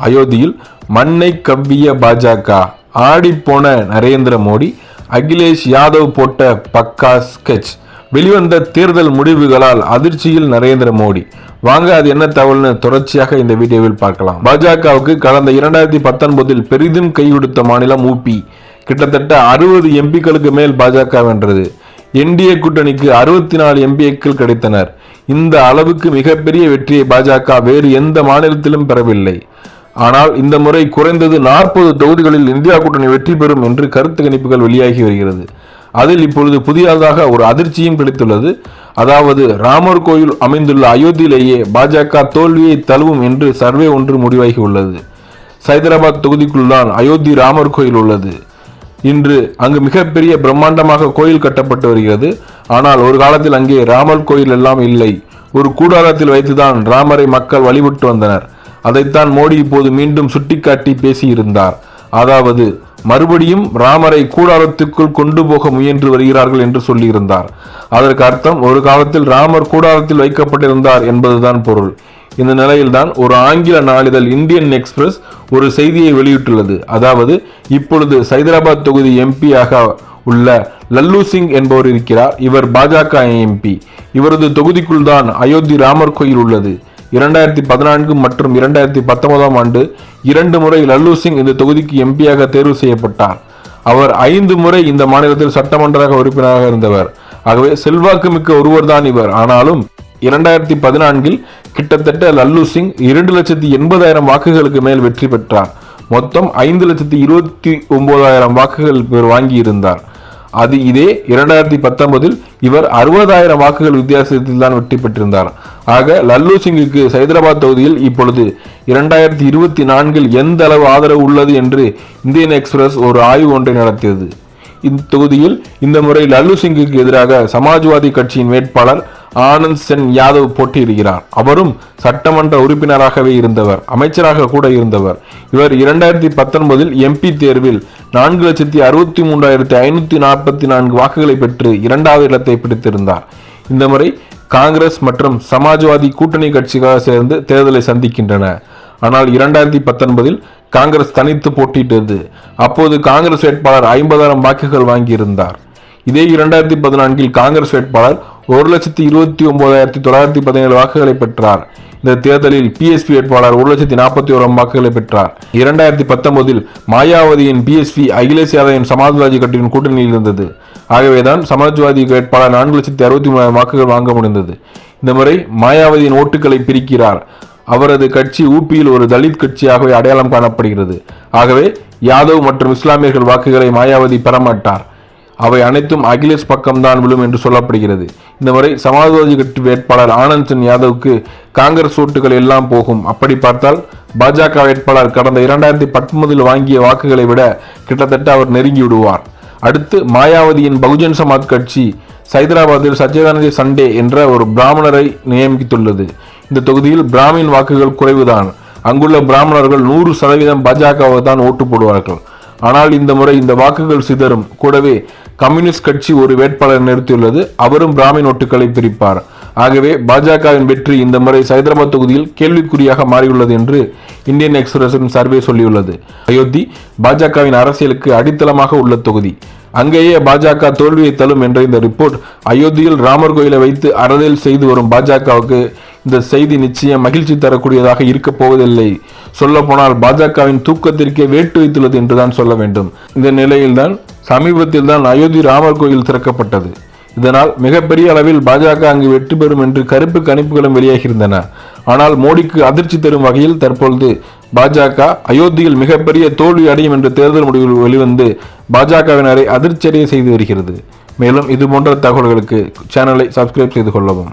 அயோத்தியில் மண்ணை கவ்விய பாஜக, ஆடிப்போன நரேந்திர மோடி, அகிலேஷ் யாதவ் போட்ட பக்கா ஸ்கெட்ச், வெளிவந்த தேர்தல் முடிவுகளால் அதிர்ச்சியில் நரேந்திர மோடி. வாங்க அது என்ன தகவல்னு தொடர்ச்சியாக இந்த வீடியோவில் பார்க்கலாம். பாஜகவுக்கு கடந்த 2019 பெரிதும் கை கொடுத்த மாநிலம் ஊபி. கிட்டத்தட்ட 60 எம்பிக்களுக்கு மேல் பாஜக வென்றது. என்டிஏ கூட்டணிக்கு 64 எம்பிக்கள் கிடைத்தனர். இந்த அளவுக்கு மிகப்பெரிய வெற்றியை பாஜக வேறு எந்த மாநிலத்திலும் பெறவில்லை. ஆனால் இந்த முறை குறைந்தது 40 தொகுதிகளில் இந்தியா கூட்டணி வெற்றி பெறும் என்று கருத்து கணிப்புகள் வெளியாகி வருகிறது. அதில் இப்பொழுது புதியதாக ஒரு அதிர்ச்சியும் கிடைத்துள்ளது. அதாவது ராமர் கோயில் அமைந்துள்ள அயோத்தியிலேயே பாஜக தோல்வியை தழுவும் என்று சர்வே ஒன்று முடிவாகி உள்ளது. சைதராபாத் தொகுதிக்குள் தான் அயோத்தி ராமர் கோயில் உள்ளது. இன்று அங்கு மிகப்பெரிய பிரம்மாண்டமாக கோயில் கட்டப்பட்டு வருகிறது. ஆனால் ஒரு காலத்தில் அங்கே ராமர் கோயில் எல்லாம் இல்லை. ஒரு கூடாரத்தில் வைத்துதான் ராமரை மக்கள் வழிபட்டு வந்தனர். அதைத்தான் மோடி இப்போது மீண்டும் சுட்டிக்காட்டி பேசியிருந்தார். அதாவது மறுபடியும் ராமரை கூடாரத்திற்குள் கொண்டு போக முயன்று வருகிறார்கள் என்று சொல்லியிருந்தார். அதற்கு அர்த்தம் ஒரு காலத்தில் ராமர் கூடாரத்தில் வைக்கப்பட்டிருந்தார் என்பதுதான் பொருள். இந்த நிலையில்தான் ஒரு ஆங்கில நாளிதழ் இந்தியன் எக்ஸ்பிரஸ் ஒரு செய்தியை வெளியிட்டுள்ளது. அதாவது இப்பொழுது சைதராபாத் தொகுதி எம்பியாக உள்ள லல்லு சிங் என்பவர் இருக்கிறார். இவர் பாஜக எம்பி. இவரது தொகுதிக்குள் தான் அயோத்தி ராமர் கோயில் உள்ளது. 2014 மற்றும் 2019 ஆண்டு 2 முறை லல்லு சிங் இந்த தொகுதிக்கு எம்பியாக தேர்வு செய்யப்பட்டார். அவர் 5 முறை இந்த மாநிலத்தில் சட்டமன்ற உறுப்பினராக இருந்தவர். ஆகவே செல்வாக்கு மிக்க ஒருவர் தான் இவர். ஆனாலும் 2014 கிட்டத்தட்ட லல்லு சிங் 2,80,000 வாக்குகளுக்கு மேல் வெற்றி பெற்றார். மொத்தம் 5,29,000 வாக்குகள் வாங்கி இருந்தார். அது இதே 2019 இவர் 60,000 வாக்குகள் வித்தியாசத்தில் தான் வெற்றி பெற்றிருந்தார். ஆக லல்லு சிங்குக்கு சைதராபாத் தொகுதியில் இப்பொழுது 2024 எந்த அளவு ஆதரவு உள்ளது என்று இந்தியன் எக்ஸ்பிரஸ் ஒரு ஆய்வு ஒன்றை நடத்தியது. இந்த தொகுதியில் இந்த முறை லல்லு சிங்குக்கு எதிராக சமாஜ்வாதி கட்சியின் வேட்பாளர் ஆனந்த் சென் யாதவ் போட்டியிடுகிறார். அவரும் சட்டமன்ற உறுப்பினராகவே இருந்தவர், அமைச்சராக கூட இருந்தவர். இவர் 2019 எம்பி தேர்வில் 4,63,544 வாக்குகளை பெற்று 2வது இடத்தை பிடித்திருந்தார். இந்த முறை காங்கிரஸ் மற்றும் சமாஜ்வாதி கூட்டணி கட்சிகளாக சேர்ந்து தேர்தலை சந்திக்கின்றன. ஆனால் 2019 காங்கிரஸ் தனித்து போட்டியிட்டது. அப்போது காங்கிரஸ் வேட்பாளர் 50,000 வாக்குகள் வாங்கியிருந்தார். இதே 2014 காங்கிரஸ் வேட்பாளர் 1,29,917 வாக்குகளை பெற்றார். இந்த தேர்தலில் பிஎஸ்பி வேட்பாளர் 1,41,000 வாக்குகளை பெற்றார். 2019 மாயாவதியின் பிஎஸ்பி அகிலேஷ் யாதவின் சமாஜ்வாதி கட்சியின் கூட்டணியில் இருந்தது. ஆகவேதான் சமாஜ்வாதி வேட்பாளர் 4,63,000 வாக்குகள் வாங்க முடிந்தது. இந்த முறை மாயாவதியின் ஓட்டுகளை பிரிக்கிறார். அவரது கட்சி ஊபியில் ஒரு தலித் கட்சியாகவே அடையாளம் காணப்படுகிறது. ஆகவே யாதவ் மற்றும் இஸ்லாமியர்கள் வாக்குகளை மாயாவதி பெறமாட்டார். அவை அனைத்தும் அகிலேஷ் பக்கம்தான் விழும் என்று சொல்லப்படுகிறது. இந்த முறை சமாஜ்வாதி கட்சி வேட்பாளர் ஆனந்த் சென் யாதவுக்கு காங்கிரஸ் ஓட்டுகள் எல்லாம் போகும். அப்படி பார்த்தால் பாஜக வேட்பாளர் கடந்த 2019 வாங்கிய வாக்குகளை விட கிட்டத்தட்ட அவர் நெருங்கி விடுவார். அடுத்து மாயாவதியின் பகுஜன் சமாஜ் கட்சி சைதராபாத்தில் சச்சிதானந்த சண்டே என்ற ஒரு பிராமணரை நியமித்துள்ளது. இந்த தொகுதியில் பிராமின் வாக்குகள் குறைவுதான். அங்குள்ள பிராமணர்கள் 100% பாஜகவை தான் ஓட்டு போடுவார்கள். ஆனால் இந்த முறை இந்த வாக்குகள் சிதறும். கூடவே கம்யூனிஸ்ட் கட்சி ஒரு வேட்பாளர் நிறுத்தியுள்ளது. அவரும் பிராமின் ஓட்டுகளை பிரிப்பார். ஆகவே பாஜகவின் வெற்றி இந்த முறை சைதராபாத் தொகுதியில் கேள்விக்குறியாக மாறியுள்ளது என்று இந்தியன் எக்ஸ்பிரஸின் சர்வே சொல்லியுள்ளது. அயோத்தி பாஜகவின் அரசியலுக்கு அடித்தளமாக உள்ள தொகுதி. அங்கேயே பாஜக தோல்வியை தழும் என்ற இந்த ரிப்போர்ட் அயோத்தியில் ராமர் கோயிலை வைத்து அரசியல் செய்து வரும் பாஜகவுக்கு இந்த செய்தி நிச்சயம் மகிழ்ச்சி தரக்கூடியதாக இருக்க போவதில்லை. சொல்ல போனால் பாஜகவின் தூக்கத்திற்கே வேட்டு வைத்துள்ளது என்றுதான் சொல்ல வேண்டும். இந்த நிலையில்தான் சமீபத்தில் தான் அயோத்தி ராமர் கோயில் திறக்கப்பட்டது. இதனால் மிகப்பெரிய அளவில் பாஜக அங்கு வெற்றி பெறும் என்று கருப்பு கணிப்புகளும் வெளியாகியிருந்தன. ஆனால் மோடிக்கு அதிர்ச்சி தரும் வகையில் தற்பொழுது பாஜக அயோத்தியில் மிகப்பெரிய தோல்வி அடையும் என்ற தேர்தல் முடிவில் வெளிவந்து பாஜகவினரை அதிர்ச்சியடைய செய்து வருகிறது. மேலும் இது போன்ற தகவல்களுக்கு சேனலை சப்ஸ்கிரைப் செய்து கொள்ளவும்.